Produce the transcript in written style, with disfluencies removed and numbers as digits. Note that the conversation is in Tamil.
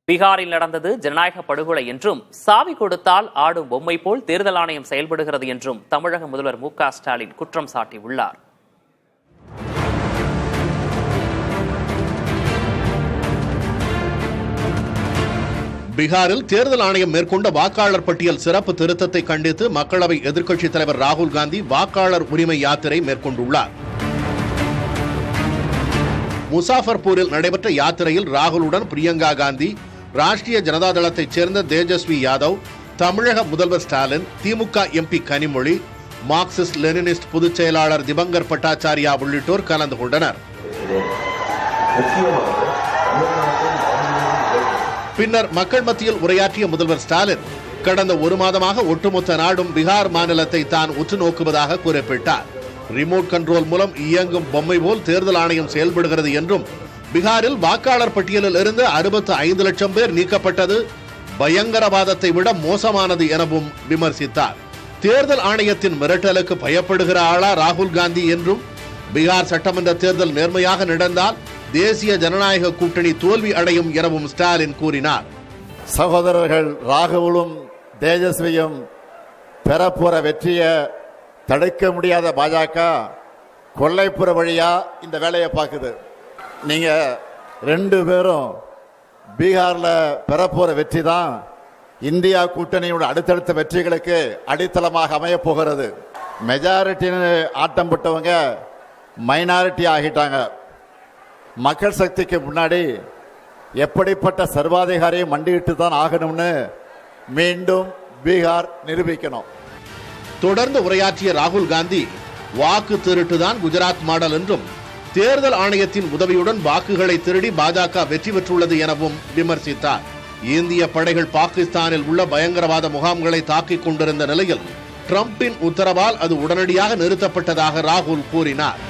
பீகாரில் நடந்தது ஜனநாயக படுகொலை என்றும், சாவி கொடுத்தால் ஆடும் பொம்மை போல் தேர்தல் ஆணையம் செயல்படுகிறது என்றும் தமிழக முதல்வர் மு.க. ஸ்டாலின் குற்றம் சாட்டியுள்ளார். பீகாரில் தேர்தல் ஆணையம் மேற்கொண்ட வாக்காளர் பட்டியல் சிறப்பு திருத்தத்தை கண்டித்து மக்களவை எதிர்க்கட்சித் தலைவர் ராகுல் காந்தி வாக்காளர் உரிமை யாத்திரை மேற்கொண்டுள்ளார். முசாஃபர்பூரில் நடைபெற்ற யாத்திரையில் ராகுலுடன் பிரியங்கா காந்தி, ராஷ்டிரிய ஜனதா தளத்தைச் சேர்ந்த தேஜஸ்வி யாதவ், தமிழக முதல்வர் ஸ்டாலின், திமுக எம்பி கனிமொழி, மார்க்சிஸ்ட் லெனினிஸ்ட் பொதுச் செயலாளர் திபங்கர் பட்டாச்சாரியா உள்ளிட்டோர் கலந்து கொண்டனர். பின்னர் மக்கள் மத்தியில் உரையாற்றிய முதல்வர் ஸ்டாலின், கடந்த ஒரு மாதமாக ஒட்டுமொத்த நாடும் பீகார் மாநிலத்தை தான் உற்று நோக்குவதாக குறிப்பிட்டார். ரிமோட் கண்ட்ரோல் மூலம் இயங்கும் பொம்மை போல் தேர்தல் ஆணையம் செயல்படுகிறது என்றும், பீகாரில் வாக்காளர் பட்டியலில் இருந்து 65 லட்சம் பேர் நீக்கப்பட்டது பயங்கரவாதத்தை விட மோசமானது எனவும் விமர்சித்தார். தேர்தல் ஆணையத்தின் மிரட்டலுக்கு பயப்படுகிற ஆளா ராகுல் காந்தி என்றும், பீகார் சட்டமன்ற தேர்தல் நேர்மையாக நடந்தால் தேசிய ஜனநாயக கூட்டணி தோல்வி அடையும் எனவும் ஸ்டாலின் கூறினார். சகோதரர்கள் ராகுலும் தேஜஸ்வியும் பெறப்போற வெற்றியை தடுக்க முடியாத பாஜக கொல்லைப்புற வழியா இந்த வேலையை பார்க்குது. நீங்க 2 பேரும் பீகார்ல பெறப்போற வெற்றி தான் இந்தியா கூட்டணியோட அடுத்தடுத்த வெற்றிகளுக்கு அடித்தளமாக அமைய போகிறது. மெஜாரிட்டின்னு ஆட்டம் போட்டவங்க மைனாரிட்டி ஆகிட்டாங்க. மக்கள் சக்திக்கு முன்னாடி எப்படிப்பட்ட சர்வாதிகாரியை மண்டியிட்டு தான் ஆகணும்னு மீண்டும் பீகார் நிரூபிக்கணும். தொடர்ந்து உரையாற்றிய ராகுல் காந்தி, வாக்கு திருட்டுதான் குஜராத் மாடல் என்றும், தேர்தல் ஆணையத்தின் உதவியுடன் வாக்குகளை திருடி பாஜக வெற்றி பெற்றுள்ளது எனவும் விமர்சித்தார். இந்திய படைகள் பாகிஸ்தானில் உள்ள பயங்கரவாத முகாம்களை தாக்கிக் கொண்டிருந்த நிலையில் டிரம்பின் உத்தரவால் அது உடனடியாக நிறுத்தப்பட்டதாக ராகுல் கூறினார்.